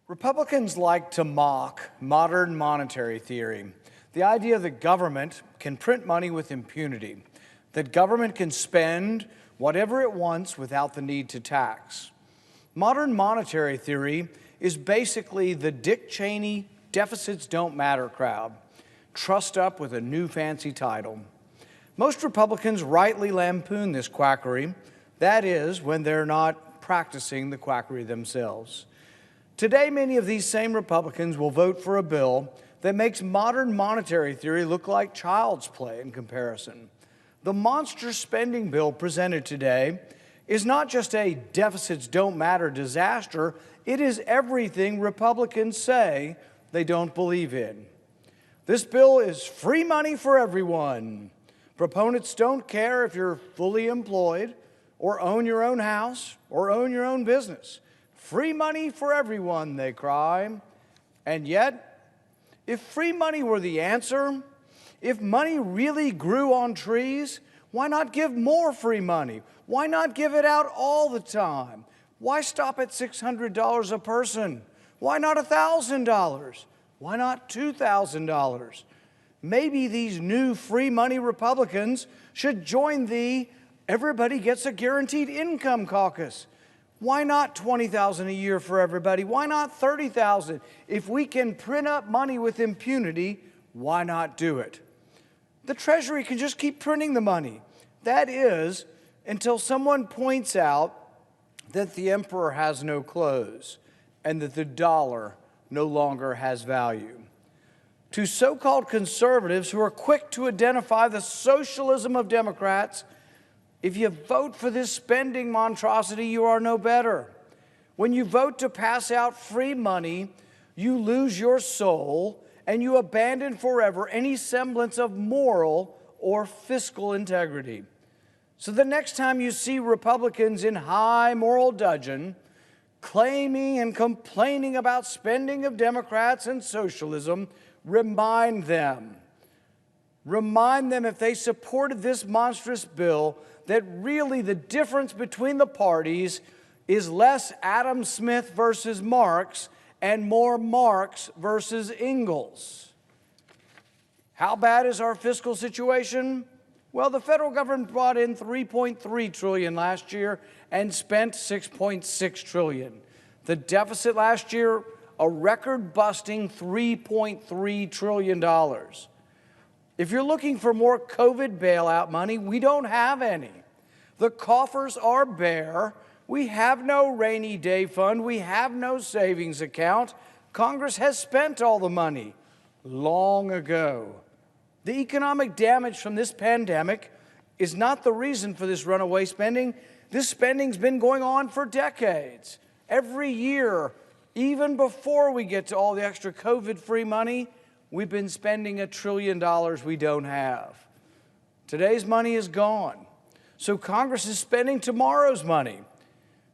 Republicans like to mock modern monetary theory, the idea that government can print money with impunity, that government can spend whatever it wants without the need to tax. Modern monetary theory is basically the Dick Cheney deficits don't matter crowd, trussed up with a new fancy title. Most Republicans rightly lampoon this quackery, that is, when they're not practicing the quackery themselves. Today, many of these same Republicans will vote for a bill that makes modern monetary theory look like child's play in comparison. The monster spending bill presented today is not just a deficits don't matter disaster, it is everything Republicans say they don't believe in. This bill is free money for everyone. Proponents don't care if you're fully employed or own your own house or own your own business. Free money for everyone, they cry. And yet, if free money were the answer, if money really grew on trees, why not give more free money? Why not give it out all the time? Why stop at $600 a person? Why not $1,000? Why not $2,000? Maybe these new free money Republicans should join the Everybody Gets a Guaranteed Income caucus. Why not $20,000 a year for everybody? Why not $30,000? If we can print up money with impunity, why not do it? The Treasury can just keep printing the money. That is, until someone points out that the emperor has no clothes and that the dollar no longer has value. To so-called conservatives who are quick to identify the socialism of Democrats, if you vote for this spending monstrosity, you are no better. When you vote to pass out free money, you lose your soul and you abandon forever any semblance of moral or fiscal integrity. So the next time you see Republicans in high moral dudgeon claiming and complaining about spending of Democrats and socialism, remind them if they supported this monstrous bill that really the difference between the parties is less Adam Smith versus Marx and more Marx versus Engels. How bad is our fiscal situation? Well, the federal government brought in $3.3 trillion last year and spent $6.6 trillion. The deficit last year, a record-busting $3.3 trillion. If you're looking for more COVID bailout money, we don't have any. The coffers are bare. We have no rainy day fund. We have no savings account. Congress has spent all the money long ago. The economic damage from this pandemic is not the reason for this runaway spending. This spending's been going on for decades. Every year, even before we get to all the extra COVID-free money, we've been spending $1 trillion we don't have. Today's money is gone. So Congress is spending tomorrow's money.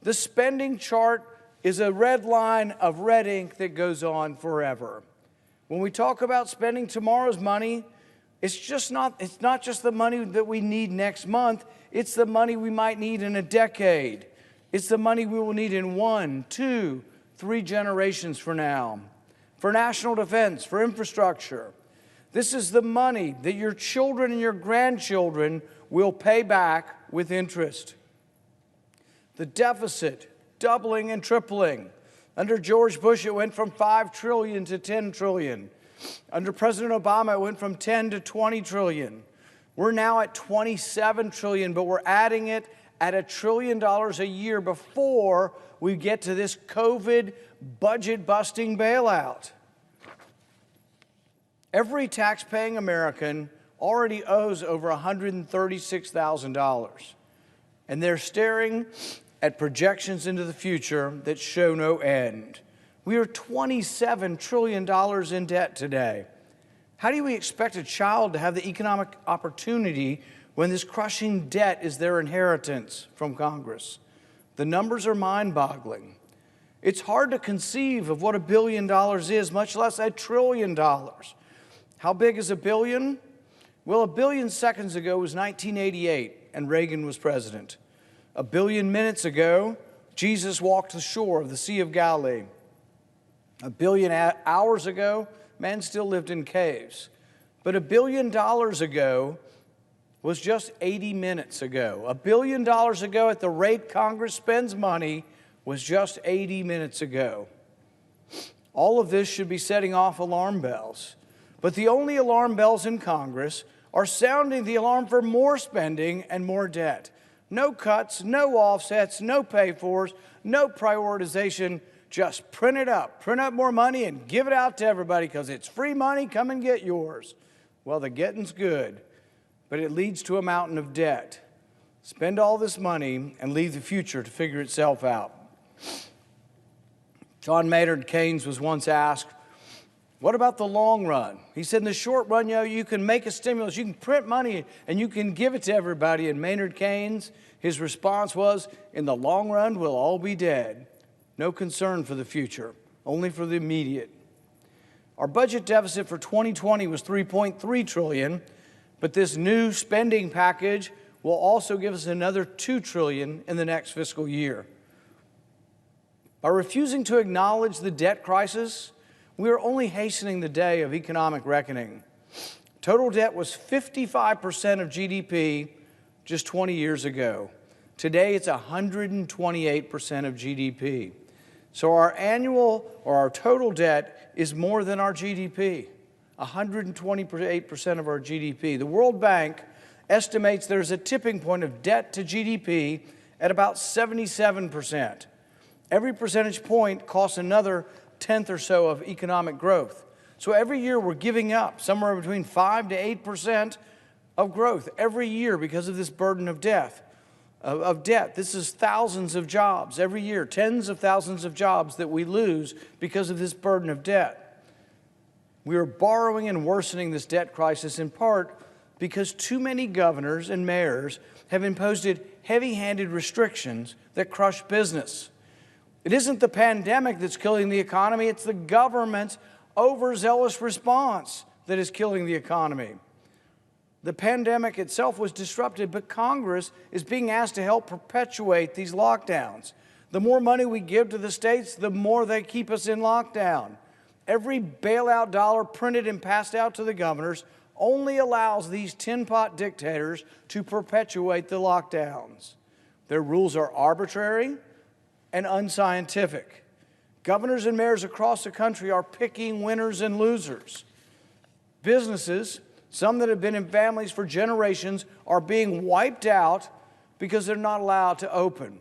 The spending chart is a red line of red ink that goes on forever. When we talk about spending tomorrow's money, it's not just the money that we need next month, it's the money we might need in a decade. It's the money we will need in 1, 2, 3 generations from now. For national defense, for infrastructure. This is the money that your children and your grandchildren will pay back with interest. The deficit doubling and tripling. Under George Bush, it went from $5 trillion to $10 trillion. Under President Obama, it went from 10 to 20 trillion. We're now at 27 trillion, but we're adding it at $1 trillion a year before we get to this COVID budget-busting bailout. Every tax-paying American already owes over $136,000, and they're staring at projections into the future that show no end. We are $27 trillion in debt today. How do we expect a child to have the economic opportunity when this crushing debt is their inheritance from Congress? The numbers are mind-boggling. It's hard to conceive of what $1 billion is, much less $1 trillion. How big is $1 billion? Well, 1 billion seconds ago was 1988, and Reagan was president. 1 billion minutes ago, Jesus walked the shore of the Sea of Galilee. A billion hours ago, man still lived in caves. But $1 billion ago was just 80 minutes ago. $1 billion ago, at the rate Congress spends money, was just 80 minutes ago. All of this should be setting off alarm bells. But the only alarm bells in Congress are sounding the alarm for more spending and more debt. No cuts, no offsets, no pay-fors, no prioritization. Just print up more money and give it out to everybody because it's free money, come and get yours. Well, the getting's good, but it leads to a mountain of debt. Spend all this money and leave the future to figure itself out. John Maynard Keynes was once asked, what about the long run? He said, in the short run, you can make a stimulus, you can print money, and you can give it to everybody. And Maynard Keynes, his response was, in the long run, we'll all be dead. No concern for the future, only for the immediate. Our budget deficit for 2020 was $3.3 trillion, but this new spending package will also give us another $2 trillion in the next fiscal year. By refusing to acknowledge the debt crisis, we are only hastening the day of economic reckoning. Total debt was 55% of GDP just 20 years ago. Today, it's 128% of GDP. So our total debt is more than our GDP, 128% of our GDP. The World Bank estimates there's a tipping point of debt to GDP at about 77%. Every percentage point costs another tenth or so of economic growth. So every year we're giving up somewhere between 5 to 8% of growth every year because of this burden of debt. This is thousands of jobs every year, tens of thousands of jobs that we lose because of this burden of debt. We are borrowing and worsening this debt crisis in part because too many governors and mayors have imposed heavy-handed restrictions that crush business. It isn't the pandemic that's killing the economy, it's the government's overzealous response that is killing the economy. The pandemic itself was disrupted, but Congress is being asked to help perpetuate these lockdowns. The more money we give to the states, the more they keep us in lockdown. Every bailout dollar printed and passed out to the governors only allows these tin-pot dictators to perpetuate the lockdowns. Their rules are arbitrary and unscientific. Governors and mayors across the country are picking winners and losers. Businesses, some that have been in families for generations, are being wiped out because they're not allowed to open.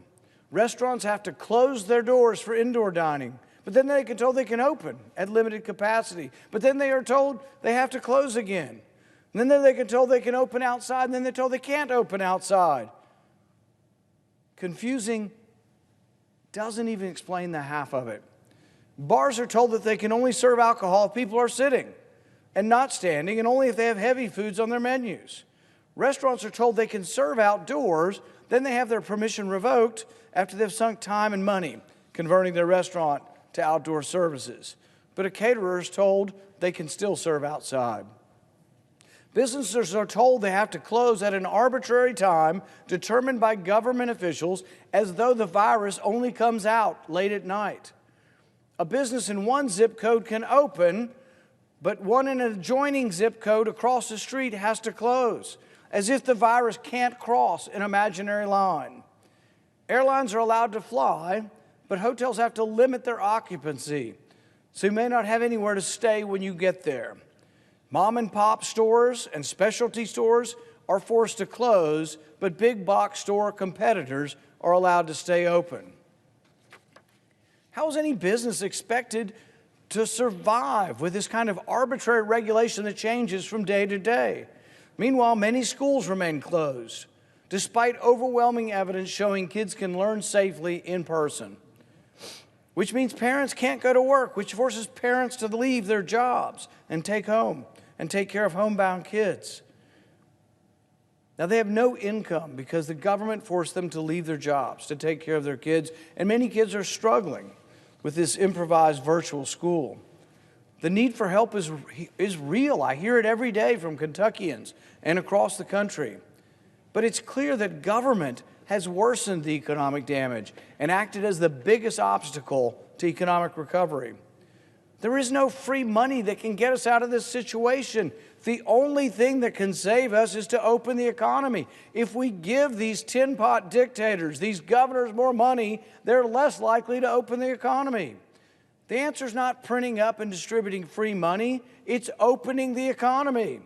Restaurants have to close their doors for indoor dining, but then they get told they can open at limited capacity. But then they are told they have to close again. And then they get told they can open outside, and then they're told they can't open outside. Confusing doesn't even explain the half of it. Bars are told that they can only serve alcohol if people are sitting and not standing, and only if they have heavy foods on their menus. Restaurants are told they can serve outdoors, then they have their permission revoked after they've sunk time and money converting their restaurant to outdoor services. But a caterer is told they can still serve outside. Businesses are told they have to close at an arbitrary time determined by government officials as though the virus only comes out late at night. A business in one zip code can open, but one in an adjoining zip code across the street has to close, as if the virus can't cross an imaginary line. Airlines are allowed to fly, but hotels have to limit their occupancy, so you may not have anywhere to stay when you get there. Mom and pop stores and specialty stores are forced to close, but big box store competitors are allowed to stay open. How is any business expected to survive with this kind of arbitrary regulation that changes from day to day? Meanwhile, many schools remain closed, despite overwhelming evidence showing kids can learn safely in person, which means parents can't go to work, which forces parents to leave their jobs and take care of homebound kids. Now, they have no income because the government forced them to leave their jobs to take care of their kids, and many kids are struggling with this improvised virtual school. The need for help is real. I hear it every day from Kentuckians and across the country. But it's clear that government has worsened the economic damage and acted as the biggest obstacle to economic recovery. There is no free money that can get us out of this situation. The only thing that can save us is to open the economy. If we give these tin-pot dictators, these governors, more money, they're less likely to open the economy. The answer is not printing up and distributing free money. It's opening the economy.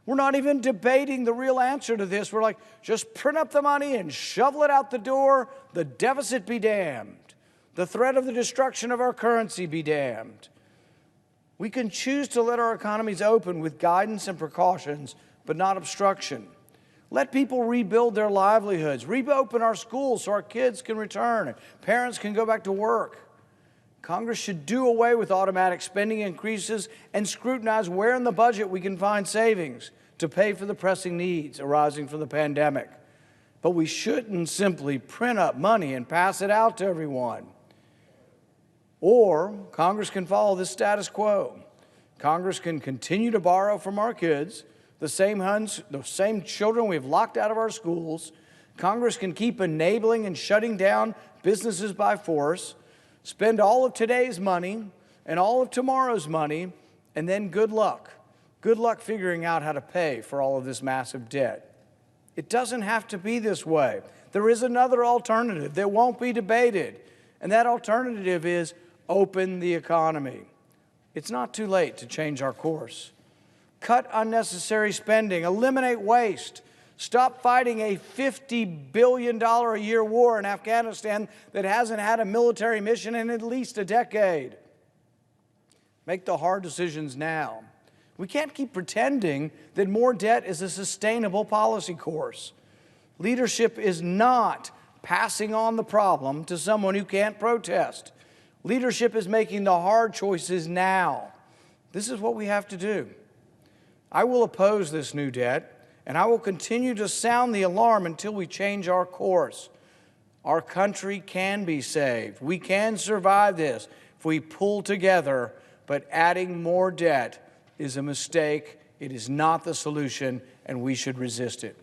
We're not even debating the real answer to this. We're like, just print up the money and shovel it out the door. The deficit be damned. The threat of the destruction of our currency be damned. We can choose to let our economies open with guidance and precautions, but not obstruction. Let people rebuild their livelihoods. Reopen our schools so our kids can return and parents can go back to work. Congress should do away with automatic spending increases and scrutinize where in the budget we can find savings to pay for the pressing needs arising from the pandemic. But we shouldn't simply print up money and pass it out to everyone. Or Congress can follow the status quo. Congress can continue to borrow from our kids, the same children we've locked out of our schools. Congress can keep enabling and shutting down businesses by force, spend all of today's money and all of tomorrow's money, and then good luck. Good luck figuring out how to pay for all of this massive debt. It doesn't have to be this way. There is another alternative that won't be debated, and that alternative is open the economy. It's not too late to change our course. Cut unnecessary spending, eliminate waste, stop fighting a $50 billion a year war in Afghanistan that hasn't had a military mission in at least a decade. Make the hard decisions now. We can't keep pretending that more debt is a sustainable policy course. Leadership is not passing on the problem to someone who can't protest. Leadership is making the hard choices now. This is what we have to do. I will oppose this new debt, and I will continue to sound the alarm until we change our course. Our country can be saved. We can survive this if we pull together, but adding more debt is a mistake. It is not the solution, and we should resist it.